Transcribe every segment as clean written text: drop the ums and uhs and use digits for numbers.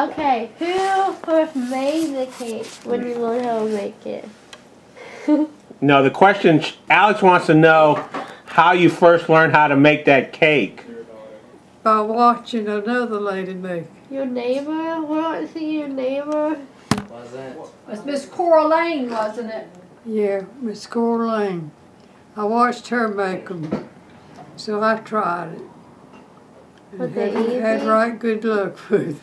Okay, who first made the cake when you learned how to make it? No, the question, Alex wants to know how you first learned how to make that cake. By watching another lady make. Your neighbor? We don't see your neighbor. Was it? It was Miss Cora Lane, wasn't it? Yeah, Miss Goren. I watched her make them, so I tried it. Was And it had easy? right good luck with it.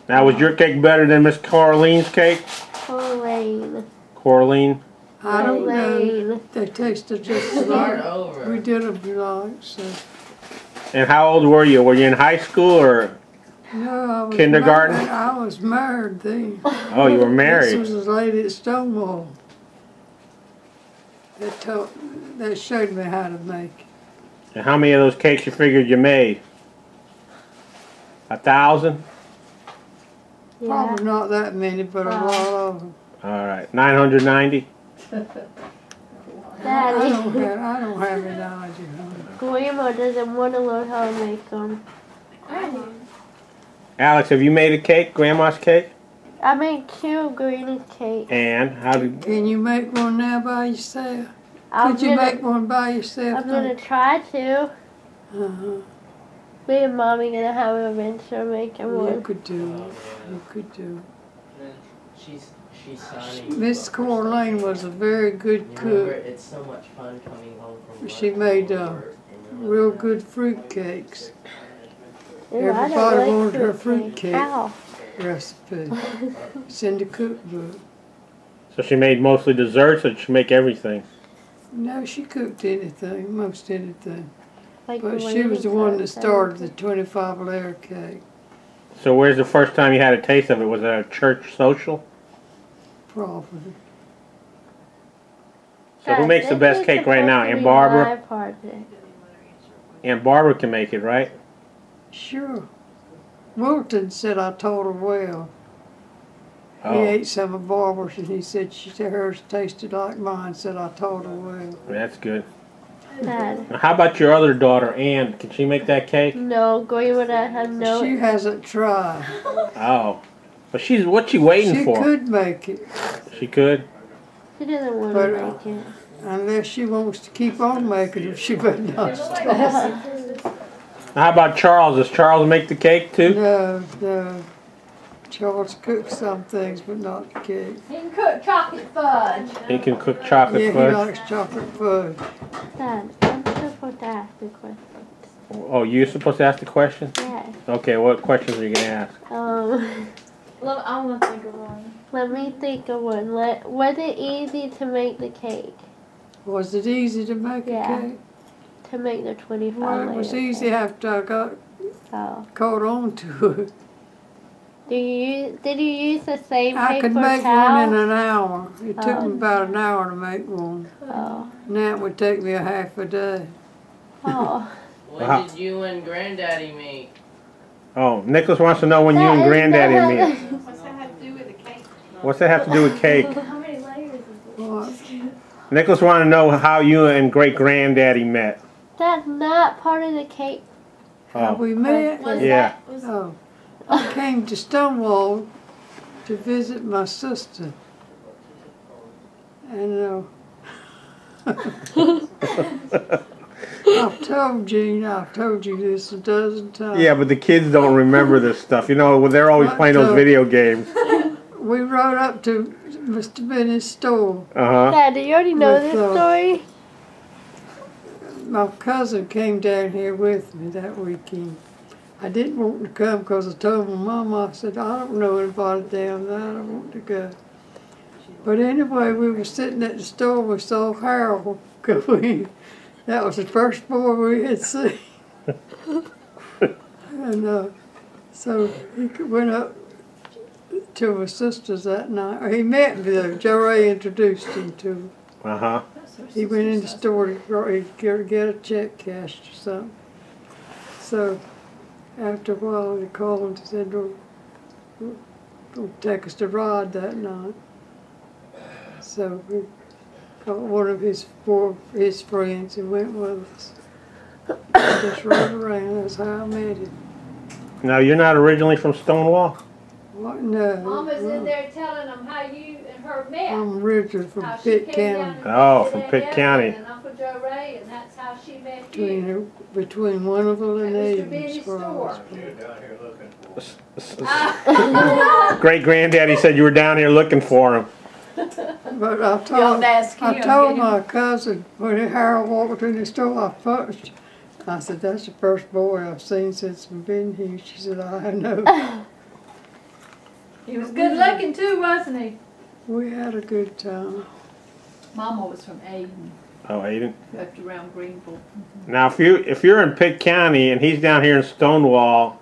Now, was your cake better than Miss Coraline's cake? Coraline. Coraline? I don't know. Coraline. They tasted just Start like over. we did them like so. And how old were you? Were you in high school or? No, I was Kindergarten? Married. I was married then. Oh, you were married. This was a lady at Stonewall. They showed me how to make it. And how many of those cakes you figured you made? 1,000? Yeah. Probably not that many, but a lot of them. All right, 990. Daddy. I don't have any idea. Grandma doesn't want to learn how to make them. Alex, have you made a cake? Grandma's cake? I made 2 Granny's cakes. And how did? Can you make one now by yourself? I'm Could you gonna- make one by yourself? I'm gonna try to. Uh-huh. Me and Mommy gonna have an adventure making You one. could do it. You could do She's sunny. it. Miss Coraline was a very good Remember, cook. it's so much fun coming home from She work made and you're real like, good fruit cakes. Ooh, I don't Everybody like wanted her fruit cake Ow. recipe. It's in the cookbook. So she made mostly desserts, or did she make everything? No, she cooked anything, most anything. Like But she was the one that started the 25 layer cake. So where's the first time you had a taste of it? Was it at a church social? Probably. So who makes the best cake right now? Aunt Barbara? Aunt Barbara can make it, right? Sure. Wilton said I told her well. He Oh, ate some of Barbara's and he said hers tasted like mine. Said I told her well. that's good. Dad. Now, how about your other daughter, Ann? Can she make that cake? No, Grandma had no. She hasn't tried. Oh, but what's she waiting She for? could make it, She could. She doesn't want But, to make it. unless she wants to keep on making it. She better not stop. How about Charles? Does Charles make the cake too? No. Charles cooks some things, but not the cake. He can cook chocolate fudge. He can cook chocolate Yeah, he fudge. likes chocolate fudge. Dad, I'm supposed to ask the question. Oh, you're supposed to ask the question? Yes. Okay, what questions are you gonna ask? I want to think of one. Let me think of one. Was it easy to make the cake? Was it easy to make Yeah. a cake? To make the 25 Well, it was easy after I got Oh. caught on to it. Did you use the same I paper could make towel? one in an hour. It took me Oh. about an hour to make one. Oh. Now it would take me a half a day. Oh. When did you and Granddaddy meet? Oh, Nicholas wants to know when you and Granddaddy meet. What's that have to do with the cake? What's that have to do with cake? How many layers is it? What? Nicholas wanted to know how you and great granddaddy met. That's not part of the cake. How we met? Yeah. Oh, I came to Stonewall to visit my sister. And I've told you this a dozen times. Yeah, but the kids don't remember this stuff. You know, they're always playing those video games. We rode up to Mr. Bennett's store. Uh-huh. Dad, do you already know With, this story? My cousin came down here with me that weekend. I didn't want to come because I told my mama, I said, I don't know anybody down there, I don't want to go. But anyway, we were sitting at the store, we saw Harold go in. That was the first boy we had seen. And so he went up to my sister's that night. Or he met me though, Joe Ray introduced him to her. Uh-huh. He went in the store to get a check cashed or something. So after a while, he called and said, "Don't take us to ride that night." So we got one of his friends and went with us. Just rode around. That's how I met him. Now, you're not originally from Stonewall? What? No. Mama's in there telling them how you and her met. I'm Richard from How she Pitt came down County. and Oh, visited from Aunt Pitt Evelyn County. And Uncle Joe Ray, and that's how she met you. Between Winterville and At Mr. Evans. Benny's where I was store. born. Great granddaddy said you were down here looking for him. But I Y'all told ask him. told my cousin when Harold walked in the store, I said, that's the first boy I've seen since I've been here. She said, I know. He was good looking too, wasn't he? We had a good time. Mama was from Aden, Oh, Aiden. up around Greenville. Now, if you're in Pitt County and he's down here in Stonewall,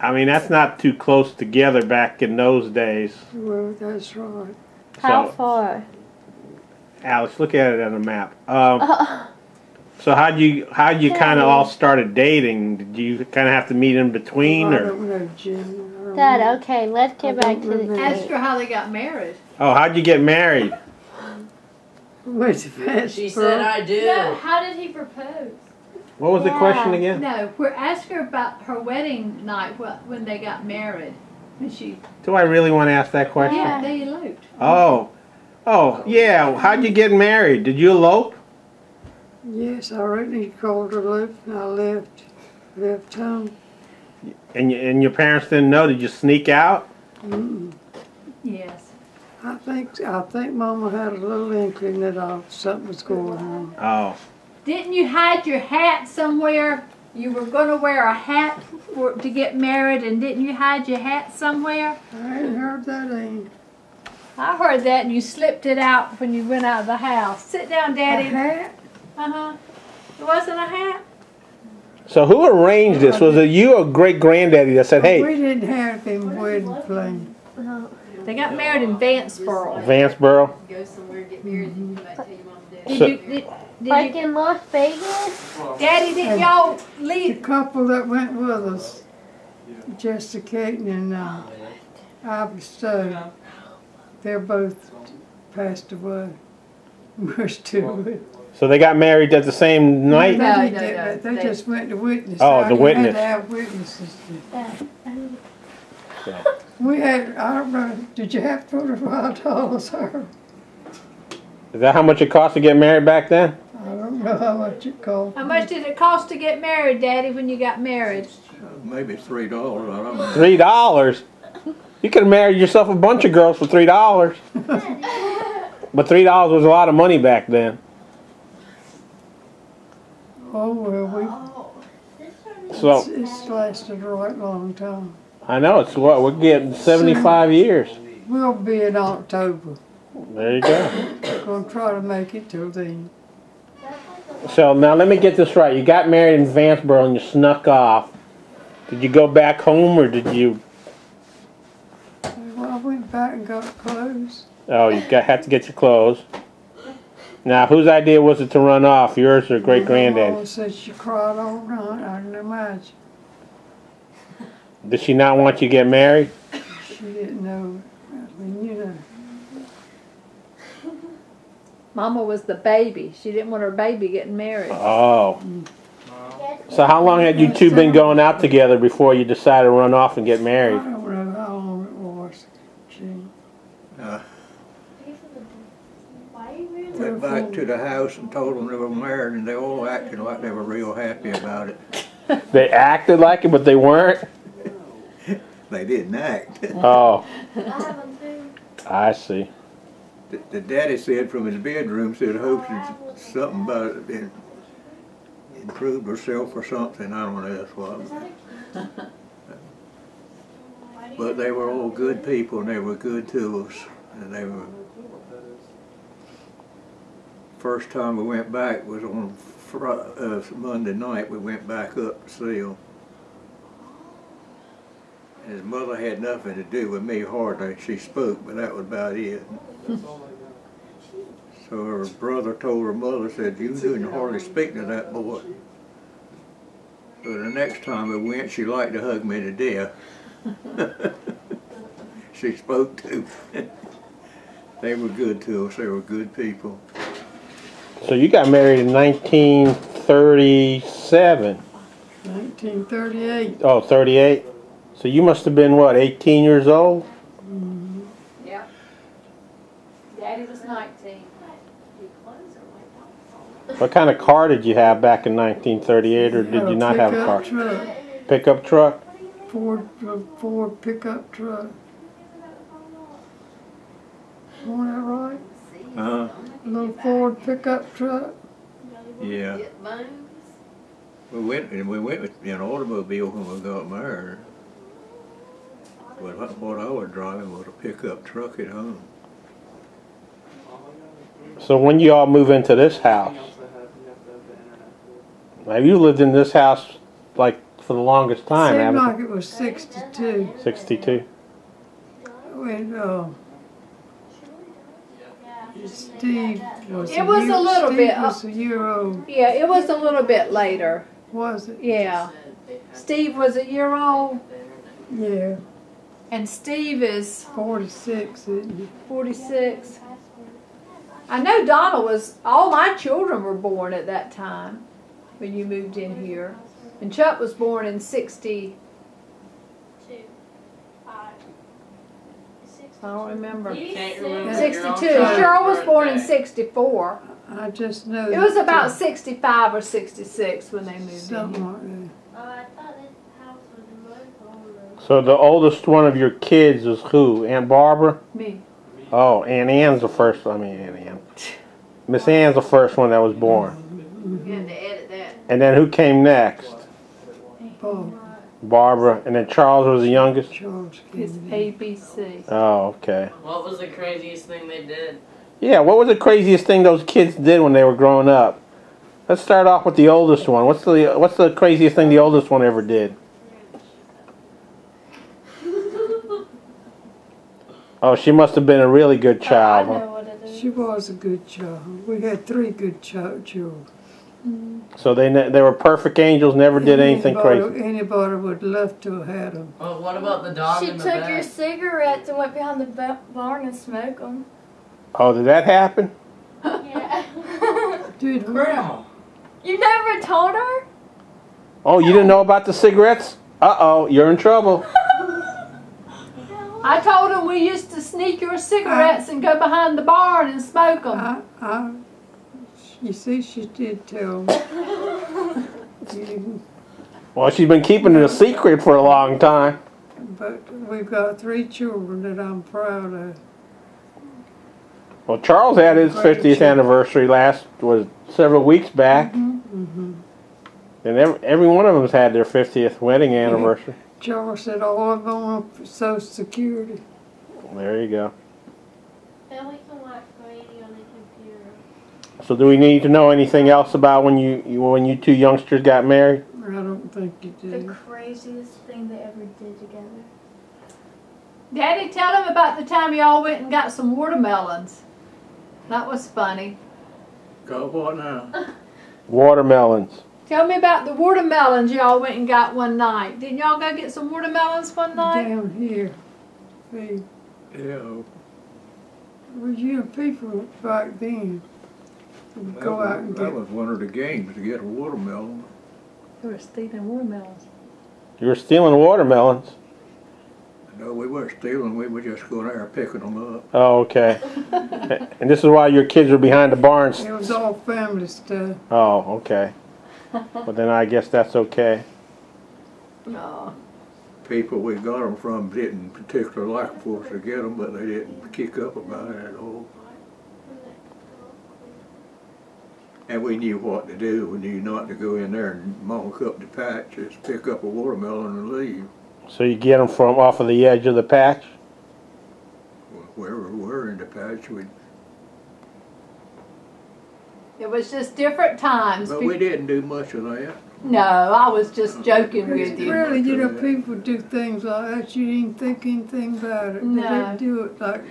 I mean that's not too close together back in those days. Well, that's right. How So, far? Alex, look at it on the map. So how'd you kind of all started dating? Did you kind of have to meet in between, I or don't know, Jim. I don't know. Dad, okay, let's get back to the Ask cake. her how they got married. oh, how'd you get married? Wait a minute. She said I do. No, how did he propose? What was the Yeah. question again? No, ask her about her wedding night when they got married. When she, Do I really want to ask that question? yeah, they eloped. Oh, yeah. How'd you get married? Did you elope? Yes, I already called her left and I left home. And your parents didn't know? Did you sneak out? Mm-mm. Yes. I think Mama had a little inkling that something was going on. Oh, Didn't you hide your hat somewhere? You were going to wear a hat to get married, and didn't you hide your hat somewhere? I ain't heard that ain't. I heard that, and you slipped it out when you went out of the house. Sit down, A Daddy. hat? Uh-huh. It wasn't a hat? so who arranged this? Was it you or great granddaddy that said, "Hey, We didn't have them wedding plans. They got married in Vanceboro. Vanceboro"? Go somewhere, get married, and you come back and tell your mom and dad. Did So- you, did Like you, in Las Vegas? Daddy, didn't y'all The leave? couple that went with us, Jessica Caton and Ivy Stowe, they're both passed away. We're still with. So they got married at the same night? No, They no, did, no. but they just went to witness. Oh, out. the You witness. had to have witnesses. So, We had, I don't know, did you have $25, sir? is that how much it cost to get married back then? I don't know how much it cost. How much did it cost to get married, Daddy, when you got married? Maybe $3. I don't know. $3. You could have married yourself a bunch of girls for $3. But $3 was a lot of money back then. Oh, well, So it's lasted a right long time. I know it's what we're getting 75 years. We'll be in October. There you go. We're gonna try to make it till then. So now let me get this right. You got married in Vanceboro and you snuck off. Did you go back home or did you? Well, I went back and got clothes. Oh, had to get your clothes. Now, whose idea was it to run off? Yours or great Mama granddaddy? said she cried all night. I can imagine. Did she not want you to get married? She didn't know. I mean, you know. Mama was the baby. She didn't want her baby getting married. Oh. So how long had you two been going out together before you decided to run off and get I married? don't know how long it was. Gee. Went back to the house and told them they were married, and they all acted like they were real happy about it. They acted like it, but they weren't? They didn't act. Oh, I see. The daddy said from his bedroom, said, hopes it's something about it been improved herself or something. I don't know that's what. But they were all good people, and they were good to us. And they were. First time we went back was on Monday night. We went back up to see him. And his mother had nothing to do with me hardly. She spoke, but that was about it. So her brother told her mother, said, you didn't hardly speak to that boy. So the next time we went, she liked to hug me to death. She spoke to. They were good to us. They were good people. So you got married in 1937. 1938. Oh, 38? So you must have been, what, 18 years old? Yeah. Daddy was 19. What kind of car did you have back in 1938, or did you not have a car? Truck. Pickup truck? Ford pickup truck. Wasn't that right? A little Ford pickup truck. Yeah. We went in an automobile when we got married. But what I was driving was a pickup truck at home. So when you all move into this house, now you lived in this house like for the longest time, Seemed haven't like it was 62. you? 62. When Steve was It was a little Steve bit. was a year old. Yeah, it was a little bit later. Was it? Yeah. Steve was a year old, Yeah. and Steve is 46, isn't he? 46. I know Donna was, all my children were born at that time when you moved in here. And Chuck was born in 60, I don't remember. Can't remember. 62. your own Cheryl was born in birthday. 64. I just know. It was that, about 65 or 66 when they moved in something here. like that. I thought this house was the most. So the oldest one of your kids is who? Aunt Barbara? Me. Oh, Aunt Ann's the first one. I mean, Aunt Ann. Miss Ann's the first one that was born. You had to edit that. And then who came next? Oh, Barbara. And then Charles was the youngest? Charles It's Kennedy. ABC. Oh, okay. What was the craziest thing they did? Yeah, what was the craziest thing those kids did when they were growing up? Let's start off with the oldest one. What's the craziest thing the oldest one ever did? Oh, she must have been a really good I child, huh? know what it is. She was a good child. We had 3 good children. So they were perfect angels, never did anything crazy. Anybody would love to have had them. Oh, what about the dog She in the took bed? your cigarettes and went behind the barn and smoked them. Oh, did that happen? Yeah. Dude, Grandma. You never told her? Oh, you didn't know about the cigarettes? Uh-oh, you're in trouble. I told him we used to sneak your cigarettes and go behind the barn and smoke them. you see, she did tell me. Well, she's been keeping it a secret for a long time. But we've got 3 children that I'm proud of. Well, Charles had his 50th anniversary was several weeks back. Mm-hmm. And every one of them's had their 50th wedding anniversary. Charles said, "Oh, I'm going for Social Security." There you go. Then we can watch radio on the computer. So do we need to know anything else about when you 2 youngsters got married? I don't think you The did. craziest thing they ever did together. Daddy, tell him about the time y'all went and got some watermelons. That was funny. Got what now? Watermelons. Tell me about the watermelons y'all went and got one night. Didn't y'all go get some watermelons one night? Down here. See, Yeah. well, you people back then would go out and That get. was one of the games, to get a watermelon. They were stealing watermelons. You were stealing watermelons. No, we weren't stealing, we were just going there picking them up. Oh, okay. And this is why your kids were behind the barns. It was all family stuff. Oh, okay. Well, then I guess that's okay. No. People we got them from didn't particularly like for us to get them, but they didn't kick up about it at all. And we knew what to do. We knew not to go in there and monk up the patch, just pick up a watermelon and leave. So you get them from off of the edge of the patch? Wherever we were in the patch, It was just different times. but we didn't do much of that. No, I was just joking with you. Really, you know, people do things like that. You didn't think anything about it. They No. didn't do it like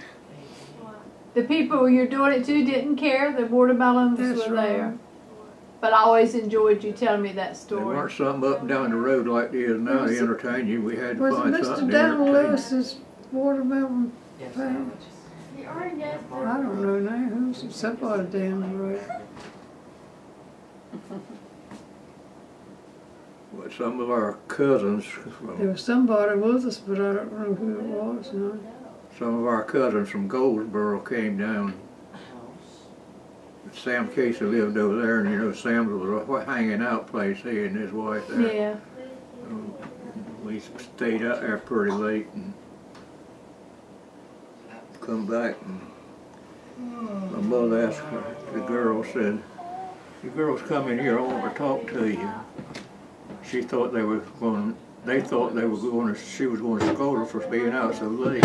The people you're doing it to didn't care. The watermelons That's were right. there. But I always enjoyed you telling me that There story. weren't something up and down the road like there is now to entertain you. We had to Was it find Mr. something to Donald entertain you. Lewis's watermelon patch? You already know. I don't know now. Who's somebody down the road? Well, some of our cousins, There was somebody with us, but I don't know who it was now. some of our cousins from Goldsboro came down. Sam Casey lived over there, and you know Sam's was a hanging out place, he and his wife there. Yeah. We stayed out there pretty late and come back, and my mother asked the girl, said, "You girls come in here, I want to talk to you." She thought they were going, she was going to scold her for being out so late.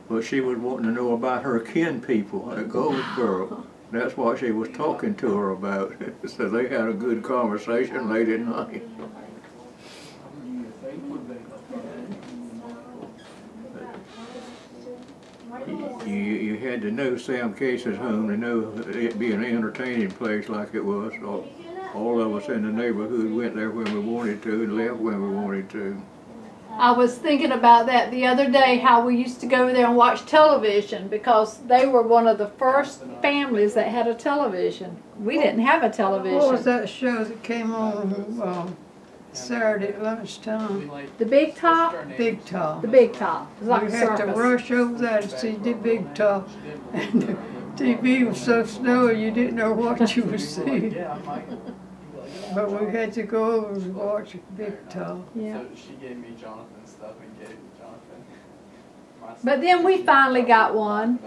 But she was wanting to know about her kin people at Goldsboro. That's what she was talking to her about. So they had a good conversation late at night. You had to know Sam Casey's home to know it be an entertaining place like it was. All of us in the neighborhood went there when we wanted to and left when we wanted to. I was thinking about that the other day, how we used to go there and watch television because they were one of the first families that had a television. We didn't have a television. What was that show that came on Saturday at lunchtime? The Big Top? Big Top. The Big Top. It was like We a had to circus. rush over there to see the Big Top. And the TV was so snowy you didn't know what you were seeing. But we had to go over and watch Big Top. Yeah. So she gave me Jonathan's stuff and gave Jonathan my stuff. But then we finally got one.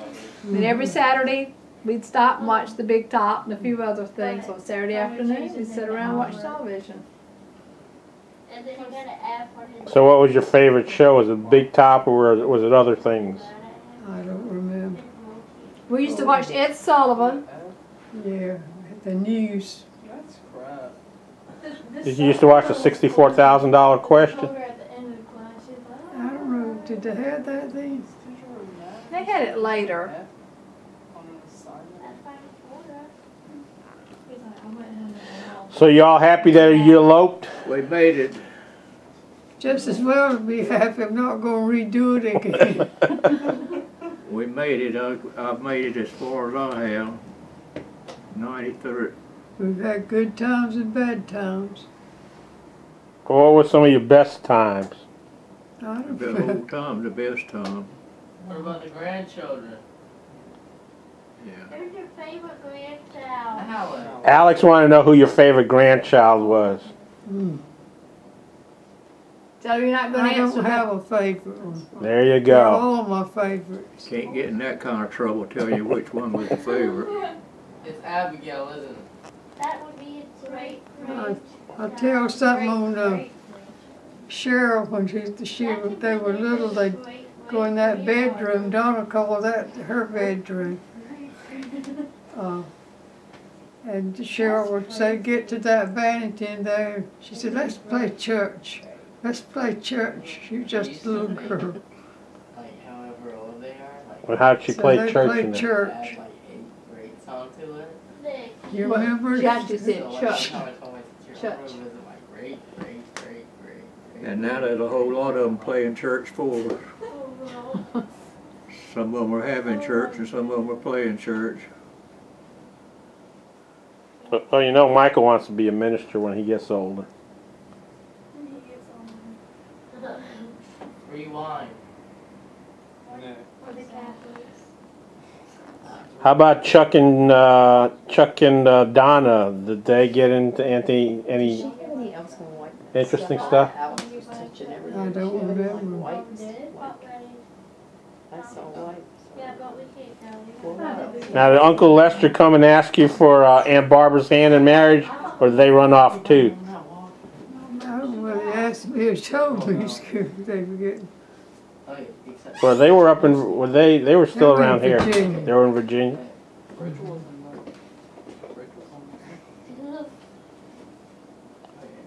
And every Saturday we'd stop and watch the Big Top and a few other things on Saturday afternoon. We'd sit around and watch television. And then you gotta add for his. So what was your favorite show? Was it Big Top or was it other things? I don't remember. We used to watch Ed Sullivan. Yeah, the news. That's crap. Did you used to watch the $64,000 question? Over at the end of the class, she's like, I don't know. Did they have that then? They had it later. On an assignment. that's fine for us. He's like, I went home and So y'all happy that you eloped? We made it. Just as well to be happy. I'm not going to redo it again. We made it. I've made it as far as I have. 93. We've had good times and bad times. What were some of your best times? I don't The know. whole time, the best time. What about the grandchildren? Yeah. who's your favorite grandchild? Alex. Alex wanted to know who your favorite grandchild was. So you're not going to I answer don't that? have a favorite one. There you They're go. all my favorites. Can't get in that kind of trouble tell you which one was the favorite. It's Abigail, isn't it? That would be a great I'll tell something on Cheryl when they were little. They'd go in that bedroom. Donna called that her bedroom. And Cheryl would say, "Get to that vanity in there." She said, "Let's play church. Let's play church." She was just a little girl. Like, however old they are. Like, Well, how'd she So play they church played in there? church. add, like 8 grades onto it. You remember? She actually said So, like, church. how I told my teacher, Church. it was like great. And now there's a whole lot of them playing church for us. Some of them are having church and some of them are playing church. Well, you know Michael wants to be a minister when he gets older. Rewind. For the Catholics. How about Chuck and Donna? Did they get into any interesting stuff? I don't remember. Yeah, but we can't tell you. Now, did Uncle Lester come and ask you for Aunt Barbara's hand in marriage, or did they run off too? I don't know whether they asked me or told me they were getting. Okay, except Well, they were up in. They were still They were around in here. Virginia. They were in Virginia.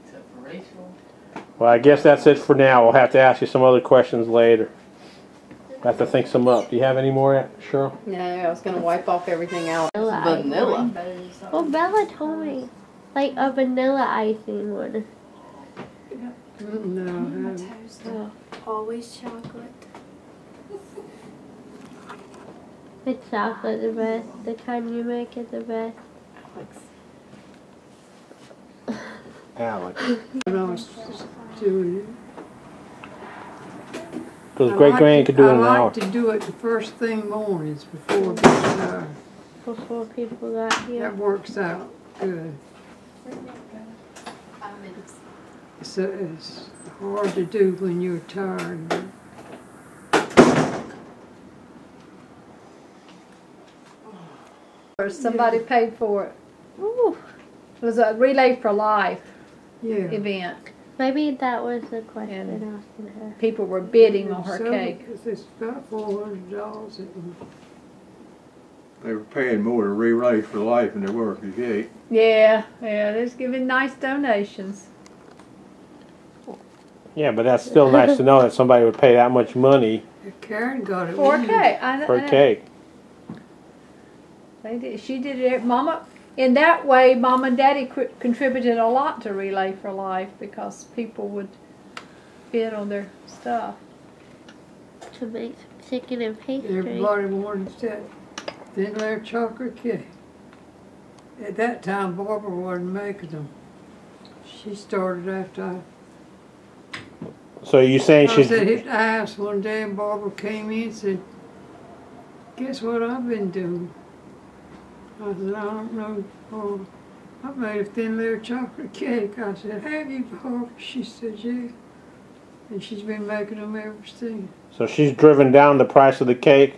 except for Rachel. Well, I guess that's it for now. We'll have to ask you some other questions later. Have to think some up. Do you have any more, Cheryl? No, I was going to wipe off everything else. Vanilla. Vanilla. Well, Bella told me. Like a vanilla icing one. No, I haven't. Oh. Always chocolate. The chocolate the best. The kind you make it the best. Alex. when I was doing it. Because Great Grand could do it in an I hour. like to do it the first thing mornings before it gets dark. Before people got here. That works out good. It's hard to do when you're tired. Or somebody paid for it. Ooh. It was a Relay for Life Yeah. event. Maybe that was the question And- I was going to ask. People were bidding on her So, cake. it's about $400. They were paying more to Relay for Life than they were for the cake. Yeah, yeah, they're just giving nice donations. Yeah, but that's still nice to know that somebody would pay that much money Karen got it. For a with cake. I know. for a cake. They did. She did it. Mama. In that way, Mom and Daddy contributed a lot to Relay for Life because people would bid on their stuff. To make some chicken and pastry. Everybody wanted that thin layer chocolate cake. At that time, Barbara wasn't making them. She started after So you saying I she's was at his house one day and Barbara came in and said, "Guess what I've been doing?" I said, "I don't know. Oh, I've made a thin layer chocolate cake." I said, "Have you, Barbara?" She said, "Yeah." And she's been making them ever since. so she's driven down the price of the cake?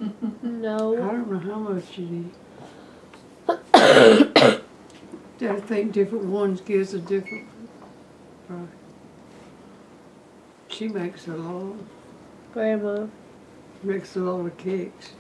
I No. don't know how much it is. I think different ones gives a different price. She makes a lot. Grandma. Makes a lot of cakes.